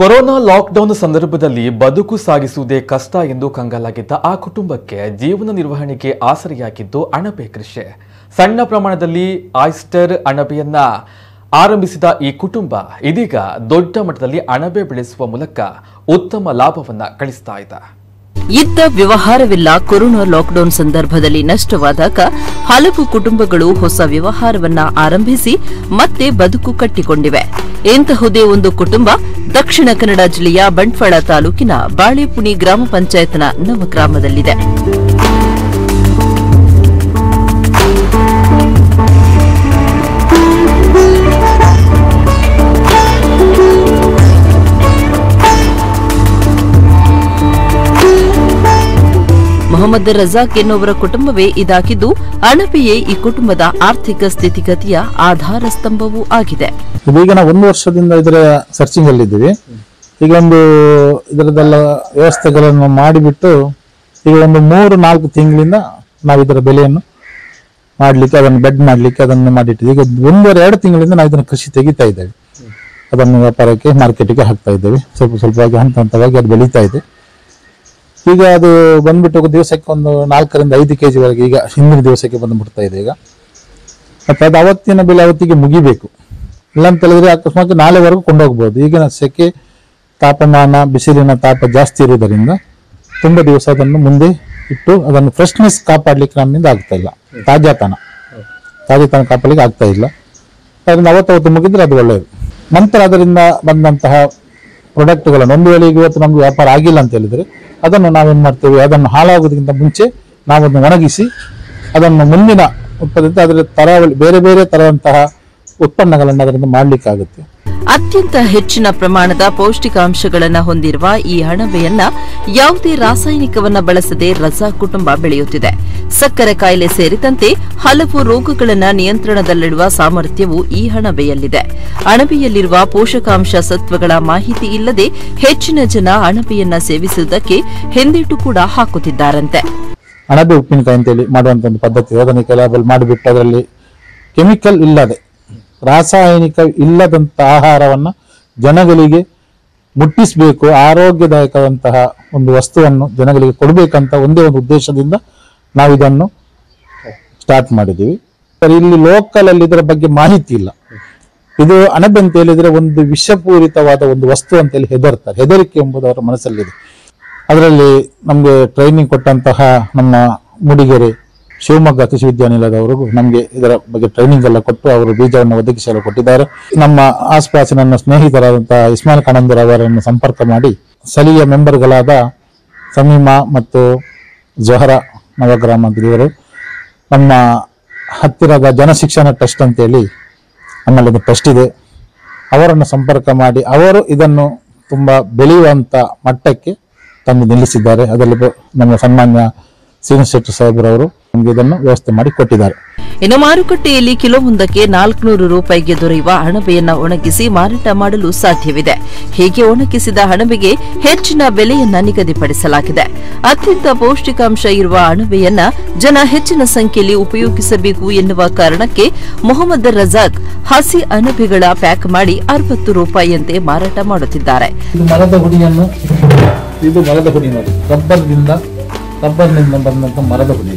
Corona lockdown ಸಂದರ್ಭದಲ್ಲಿ ಬದುಕು ಸಾಗಿಸುವುದೇ ಕಷ್ಟ ಎಂದು ಕಂಗಾಲಾಗಿದ್ದ ಆ ಕುಟುಂಬಕ್ಕೆ ಜೀವನ ನಿರ್ವಹಣೆಗೆ ಆಸರೆಯಾಗಿದ್ದು ಅಣಬೆ ಕೃಷಿ. ಸಣ್ಣ ಪ್ರಮಾಣದಲ್ಲಿ ಆಯಿಸ್ಟರ್ ಅಣಬೆಯನ್ನ ಆರಂಭಿಸಿದ ಈ ಕುಟುಂಬ ಇದೀಗ ದೊಡ್ಡ ಮಟ್ಟದಲ್ಲಿ ಅಣಬೆ ಬೆಳೆಸುವ ಮೂಲಕ ಉತ್ತಮ ಲಾಭವನ್ನ ಗಳಿಸ್ತಾ ಇದೆ. ಇದ್ದ ವ್ಯವಹಾರವಿಲ್ಲ. ಕೊರೋನಾ ಲಾಕ್ಡೌನ್ ಸಂದರ್ಭದಲ್ಲಿ ನಷ್ಟವಾದಾಗ ಹಲವು ಕುಟುಂಬಗಳು ಹೊಸ ವ್ಯವಹಾರವನ್ನ ಆರಂಭಿಸಿ ಮತ್ತೆ ಬದುಕು ಕಟ್ಟಿಕೊಂಡಿವೆ. ಇಂತಹುದೇ ಒಂದು ಕುಟುಂಬ ದಕ್ಷಿಣ ಕನ್ನಡ ಜಿಲ್ಲೆಯ ಬಂಟ್ವಾಳ ತಾಲೂಕಿನ ಬಾಳೆಪುಣಿ ಗ್ರಾಮ ಪಂಚಾಯತ್ನ ನವಗ್ರಾಮದಲ್ಲಿದೆ. ಮೊಹಮ್ಮದ್ ರಜಾಕ್ ಎನ್ನುವರ ಕುಟುಂಬವೇ ಇದಾಗಿದ್ದು ಅಣಬೆಯೇ ಈ ಕುಟುಂಬದ ಆರ್ಥಿಕ ಸ್ಥಿತಿಗತಿಯ ಆಧಾರ ಸ್ತಂಭವೂ ಆಗಿದೆ. ಈಗ ನಾವು 1 ವರ್ಷದಿಂದ ಇದರ ಸರ್ಚಿಂಗ್ ಅಲ್ಲಿ ಇದ್ದೀವಿ. ಈಗ ಒಂದು ಇದರದೆಲ್ಲ ವ್ಯವಸ್ಥೆಗಳನ್ನು ಮಾಡಿಬಿಟ್ಟು ಈಗ ಒಂದು 3-4 ತಿಂಗಳಿಂದ ನಾವು ಇದರ ಬೆಲೆಯನ್ನು ಮಾಡ್ಲಿಕ್ಕೆ, ಅದನ್ನು ಬೆಡ್ ಮಾಡ್ಲಿಕ್ಕೆ ಅದನ್ನು ಮಾಡಿಟ್ಟಿದ್ದೀವಿ. ಈಗ 1-2 ತಿಂಗಳಿಂದ ನಾವು ಇದನ್ನು ಕೃಷಿ ತೆಗಿತಾ ಇದ್ದೇವೆ. ಅದನ್ನು ವ್ಯಾಪಾರಕ್ಕೆ ಮಾರ್ಕೆಟಿಗೆ ಹಾಕ್ತಾ ಇದ್ದೇವೆ. ಸ್ವಲ್ಪ ಹಂತ ಹಂತವಾಗಿ ಅದು ಬೆಳೀತಾ ಇದೆ. ಈಗ ಅದು ಬಂದ್ಬಿಟ್ಟು ದಿವಸಕ್ಕೆ ಒಂದು 4-5 kg ವರೆಗೆ ಈಗ ಹಿಂದಿನ ದಿವಸಕ್ಕೆ ಬಂದ್ಬಿಡ್ತಾ ಇದೆ. ಈಗ ಮತ್ತೆ ಅದು ಅವತ್ತಿನ ಬೆಲೆ ಅವತ್ತಿಗೆ ಮುಗಿಬೇಕು. ಇಲ್ಲ ಅಂತ ಹೇಳಿದ್ರೆ ಅಕಸ್ಮಾತ್ ನಾಳೆವರೆಗೂ ಕೊಂಡೋಗ್ಬೋದು. ಈಗಿನ ಸೆಕೆ, ತಾಪಮಾನ, ಬಿಸಿಲಿನ ತಾಪ ಜಾಸ್ತಿ ಇರುವುದರಿಂದ ತುಂಬಾ ದಿವಸ ಅದನ್ನು ಮುಂದೆ ಇಟ್ಟು ಅದನ್ನು ಫ್ರೆಶ್ನೆಸ್ ಕಾಪಾಡ್ಲಿಕ್ಕೆ ನಮ್ಮಿಂದ ಆಗ್ತಾ ಇಲ್ಲ. ತಾಜಾತನ ಕಾಪಾಡಲಿಕ್ಕೆ ಆಗ್ತಾ ಇಲ್ಲ. ಅದರಿಂದ ಅವತ್ತು ಮುಗಿದ್ರೆ ಅದು ಒಳ್ಳೆಯದು. ನಂತರ ಅದರಿಂದ ಬಂದಂತಹ ಪ್ರಾಡಕ್ಟ್ಗಳನ್ನು ಒಂದು ವೇಳೆ ಇವತ್ತು ನಮ್ಗೆ ವ್ಯಾಪಾರ ಆಗಿಲ್ಲ ಅಂತ ಹೇಳಿದ್ರೆ ಅದನ್ನು ನಾವೇನ್ ಮಾಡ್ತೇವೆ, ಅದನ್ನು ಹಾಳಾಗೋದಕ್ಕಿಂತ ಮುಂಚೆ ನಾವದನ್ನು ಒಣಗಿಸಿ ಅದನ್ನು ಮುಂದಿನ ಉತ್ಪನ್ನ ಅದರ ತರಾವಳಿ ಬೇರೆ ಬೇರೆ ತರದಂತಹ ಉತ್ಪನ್ನಗಳನ್ನು ಅದರಿಂದ ಮಾಡ್ಲಿಕ್ಕಾಗುತ್ತೆ. ಅತ್ಯಂತ ಹೆಚ್ಚಿನ ಪ್ರಮಾಣದ ಪೌಷ್ಟಿಕಾಂಶಗಳನ್ನು ಹೊಂದಿರುವ ಈ ಅಣಬೆಯನ್ನ ಯಾವುದೇ ರಾಸಾಯನಿಕವನ್ನ ಬಳಸದೆ ರಜಾಕ್ ಕುಟುಂಬ ಬೆಳೆಯುತ್ತಿದೆ. ಸಕ್ಕರೆ ಕಾಯಿಲೆ ಸೇರಿದಂತೆ ಹಲವು ರೋಗಗಳನ್ನು ನಿಯಂತ್ರಣದಲ್ಲಿಡುವ ಸಾಮರ್ಥ್ಯವು ಈ ಅಣಬೆಯಲ್ಲಿದೆ. ಅಣಬೆಯಲ್ಲಿರುವ ಪೋಷಕಾಂಶ ಸತ್ವಗಳ ಮಾಹಿತಿ ಇಲ್ಲದೆ ಹೆಚ್ಚಿನ ಜನ ಅಣಬೆಯನ್ನ ಸೇವಿಸುವುದಕ್ಕೆ ಹಿಂದೇಟು ಕೂಡ ಹಾಕುತ್ತಿದ್ದಾರಂತೆ. ಅಣಬೆ ಉಪ್ಪಿನಕಾಯಿ ಅಂತೇಳಿ ಮಾಡುವಂತ ಒಂದು ಪದ್ಧತಿ, ಅದನ್ನು ಕೆಲವು ಮಾಡಿಬಿಟ್ಟು ಅದರಲ್ಲಿ ಕೆಮಿಕಲ್ ಇಲ್ಲದೆ, ರಾಸಾಯನಿಕ ಇಲ್ಲದಂತ ಆಹಾರವನ್ನ ಜನಗಳಿಗೆ ಮುಟ್ಟಿಸಬೇಕು, ಆರೋಗ್ಯದಾಯಕವಂತಹ ಒಂದು ವಸ್ತುವನ್ನು ಜನಗಳಿಗೆ ಕೊಡಬೇಕಂತ ಒಂದೇ ಒಂದು ಉದ್ದೇಶದಿಂದ ನಾವು ಇದನ್ನು ಸ್ಟಾರ್ಟ್ ಮಾಡಿದ್ದೀವಿ. ಇಲ್ಲಿ ಲೋಕಲ್ ಅಲ್ಲಿ ಇದರ ಬಗ್ಗೆ ಮಾಹಿತಿ ಇಲ್ಲ. ಇದು ಅಣಬೆ ಅಂತ ಹೇಳಿದ್ರೆ ಒಂದು ವಿಷಪೂರಿತವಾದ ಒಂದು ವಸ್ತು ಅಂತ ಹೇಳಿ ಹೆದರ್ತಾರೆ. ಹೆದರಿಕೆ ಎಂಬುದು ಅವರ ಮನಸ್ಸಲ್ಲಿದೆ. ಅದರಲ್ಲಿ ನಮ್ಗೆ ಟ್ರೈನಿಂಗ್ ಕೊಟ್ಟಂತಹ ನಮ್ಮ ಮೂಡಿಗೆರೆ ಶಿವಮೊಗ್ಗ ಕೃಷಿ ವಿದ್ಯಾನಿಲಯದವರಿಗೂ ನಮಗೆ ಇದರ ಬಗ್ಗೆ ಟ್ರೈನಿಂಗ್ ಎಲ್ಲ ಕೊಟ್ಟು ಅವರು ಬೀಜವನ್ನು ಒದಗಿಸಲು ಕೊಟ್ಟಿದ್ದಾರೆ. ನಮ್ಮ ಆಸ್ಪಾಸಿನ ನನ್ನ ಸ್ನೇಹಿತರಾದಂತಹ ಇಸ್ಮಾಯಿಲ್ ಖಾನಂದರ್ ಅವರನ್ನು ಸಂಪರ್ಕ ಮಾಡಿ ಸ್ಥಳೀಯ ಮೆಂಬರ್ಗಳಾದ ಸಮೀಮಾ ಮತ್ತು ಜೊಹರಾ ನವಗ್ರಾಮದವರು ನಮ್ಮ ಹತ್ತಿರದ ಜನಶಿಕ್ಷಣ ಟ್ರಸ್ಟ್ ಅಂತೇಳಿ ನಮ್ಮಲ್ಲಿ ಒಂದು ಟ್ರಸ್ಟ್ ಇದೆ, ಅವರನ್ನು ಸಂಪರ್ಕ ಮಾಡಿ ಅವರು ಇದನ್ನು ತುಂಬಾ ಬೆಳೆಯುವಂತ ಮಟ್ಟಕ್ಕೆ ತಂದು ನಿಲ್ಲಿಸಿದ್ದಾರೆ. ಅದರಲ್ಲಿ ನಮ್ಮ ಸನ್ಮಾನ್ಯ ಶ್ರೀನಿವಾಸ ಶೆಟ್ಟಿ ಸಾಹೇಬ್ರವರು ನಮಗೆ ಇದನ್ನು ವ್ಯವಸ್ಥೆ ಮಾಡಿ ಕೊಟ್ಟಿದ್ದಾರೆ. ಇನ್ನು ಮಾರುಕಟ್ಟೆಯಲ್ಲಿ ಕಿಲೋವೊಂದಕ್ಕೆ 400 ರೂಪಾಯಿಗೆ ದೊರೆಯುವ ಅಣಬೆಯನ್ನ ಒಣಗಿಸಿ ಮಾರಾಟ ಮಾಡಲು ಸಾಧ್ಯವಿದೆ. ಹೀಗೆ ಒಣಗಿಸಿದ ಅಣಬೆಗೆ ಹೆಚ್ಚಿನ ಬೆಲೆಯನ್ನ ನಿಗದಿಪಡಿಸಲಾಗಿದೆ. ಅತ್ಯಂತ ಪೌಷ್ಟಿಕಾಂಶ ಇರುವ ಅಣಬೆಯನ್ನ ಜನ ಹೆಚ್ಚಿನ ಸಂಖ್ಯೆಯಲ್ಲಿ ಉಪಯೋಗಿಸಬೇಕು ಎನ್ನುವ ಕಾರಣಕ್ಕೆ ಮೊಹಮ್ಮದ್ ರಜಾಕ್ ಹಸಿ ಅಣಬೆಗಳ ಪ್ಯಾಕ್ ಮಾಡಿ 60 ರೂಪಾಯಿಯಂತೆ ಮಾರಾಟ ಮಾಡುತ್ತಿದ್ದಾರೆ. ಮರದ ಹುಡಿ ನೋಡಿ, ರಬ್ಬರ್ನಿಂದ ಬಂದಂತ ಮರದ ಹುಡಿ.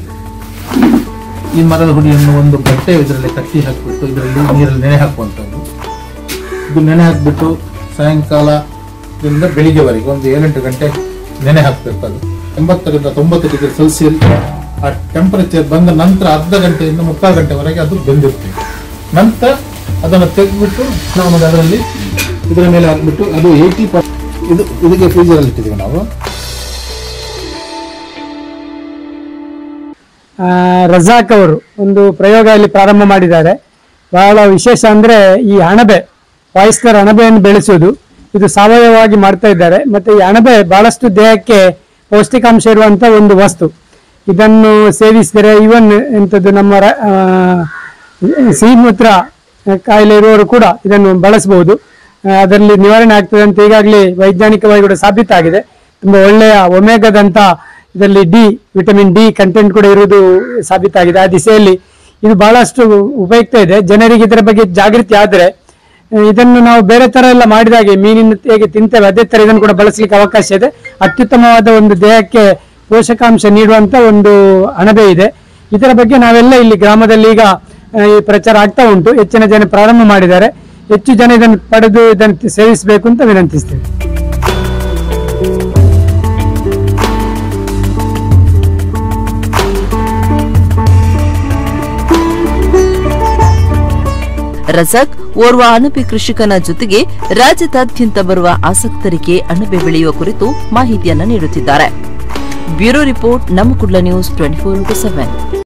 ಈ ಮರದ ಹುಡಿಯನ್ನು ಒಂದು ಬಟ್ಟೆ ಇದರಲ್ಲಿ ಕಟ್ಟಿ ಹಾಕಿಬಿಟ್ಟು ಇದರಲ್ಲಿ ನೀರಲ್ಲಿ ನೆನೆ ಹಾಕುವಂಥದ್ದು. ಇದು ನೆನೆ ಹಾಕಿಬಿಟ್ಟು ಸಾಯಂಕಾಲದಿಂದ ಬೆಳಿಗ್ಗೆವರೆಗೆ ಒಂದು 7-8 ಗಂಟೆ ನೆನೆ ಹಾಕಬೇಕು. ಅದು 80 to 90 ಡಿಗ್ರಿ ಸೆಲ್ಸಿಯಸ್ ಆ ಟೆಂಪರೇಚರ್ ಬಂದ ನಂತರ ಅರ್ಧ ಗಂಟೆಯಿಂದ 3/4 ಗಂಟೆವರೆಗೆ ಅದು ಬೆಂದಿರ್ತದೆ. ನಂತರ ಅದನ್ನು ತೆಗೆದ್ಬಿಟ್ಟು ನಾವು ಅದರಲ್ಲಿ ಇದರ ಮೇಲೆ ಹಾಕ್ಬಿಟ್ಟು ಅದು 80% ಇದಕ್ಕೆ ಫ್ರೀಜರಲ್ಲಿ ಇಟ್ಟಿದ್ದೀವಿ ನಾವು. ರಜಾಕ್ ಅವರು ಒಂದು ಪ್ರಯೋಗ ಇಲ್ಲಿ ಪ್ರಾರಂಭ ಮಾಡಿದ್ದಾರೆ. ಬಹಳ ವಿಶೇಷ ಅಂದ್ರೆ ಈ ಅಣಬೆ, ಆಯಿಸ್ಟರ್ ಅಣಬೆಯನ್ನು ಬೆಳೆಸುವುದು, ಇದು ಸಾವಯವವಾಗಿ ಮಾಡ್ತಾ ಇದ್ದಾರೆ. ಮತ್ತೆ ಈ ಅಣಬೆ ಬಹಳಷ್ಟು ದೇಹಕ್ಕೆ ಪೌಷ್ಟಿಕಾಂಶ ಇರುವಂತ ಒಂದು ವಸ್ತು. ಇದನ್ನು ಸೇವಿಸಿದರೆ ಇವನ್ ಎಂಥದ್ದು ನಮ್ಮ ಸಿಹಿಮೂತ್ರ ಕಾಯಿಲೆ ಇರುವವರು ಕೂಡ ಇದನ್ನು ಬಳಸಬಹುದು. ಅದರಲ್ಲಿ ನಿವಾರಣೆ ಆಗ್ತದೆ ಅಂತ ಈಗಾಗಲೇ ವೈಜ್ಞಾನಿಕವಾಗಿ ಕೂಡ ಸಾಬೀತಾಗಿದೆ. ತುಂಬಾ ಒಳ್ಳೆಯ ಒಮೆಗಾದಂತ ಇದರಲ್ಲಿ ವಿಟಮಿನ್ ಡಿ ಕಂಟೆಂಟ್ ಕೂಡ ಇರುವುದು ಸಾಬೀತಾಗಿದೆ. ಆ ದಿಸೆಯಲ್ಲಿ ಇದು ಬಹಳಷ್ಟು ಉಪಯುಕ್ತ ಇದೆ. ಜನರಿಗೆ ಇದರ ಬಗ್ಗೆ ಜಾಗೃತಿ ಆದರೆ ಇದನ್ನು ನಾವು ಬೇರೆ ತರ ಎಲ್ಲ ಮಾಡಿದಾಗೆ ಮೀನಿನ ಹೇಗೆ ತಿಂತೇವೆ ಅದೇ ತರ ಇದನ್ನು ಕೂಡ ಬಳಸಲಿಕ್ಕೆ ಅವಕಾಶ ಇದೆ. ಅತ್ಯುತ್ತಮವಾದ ಒಂದು ದೇಹಕ್ಕೆ ಪೋಷಕಾಂಶ ನೀಡುವಂತ ಒಂದು ಅಣಬೆ ಇದೆ. ಇದರ ಬಗ್ಗೆ ನಾವೆಲ್ಲ ಇಲ್ಲಿ ಗ್ರಾಮದಲ್ಲಿ ಈಗ ಈ ಪ್ರಚಾರ ಆಗ್ತಾ ಉಂಟು. ಹೆಚ್ಚಿನ ಜನ ಪ್ರಾರಂಭ ಮಾಡಿದ್ದಾರೆ. ಹೆಚ್ಚು ಜನ ಇದನ್ನು ಪಡೆದು ಇದನ್ನು ಸೇವಿಸಬೇಕು ಅಂತ ವಿನಂತಿಸ್ತೇವೆ. ರಜಾಕ್ ಓರ್ವ ಅಣಬೆ ಕೃಷಿಕನ ಜೊತೆಗೆ ರಾಜ್ಯದಾದ್ಯಂತ ಬರುವ ಆಸಕ್ತರಿಗೆ ಅಣಬೆ ಬೆಳೆಯುವ ಕುರಿತು ಮಾಹಿತಿಯನ್ನು ನೀಡುತ್ತಿದ್ದಾರೆ. ಬ್ಯೂರೋ ರಿಪೋರ್ಟ್, ನಮ್ಮ ಕುಡ್ಲ ನ್ಯೂಸ್ 24/7.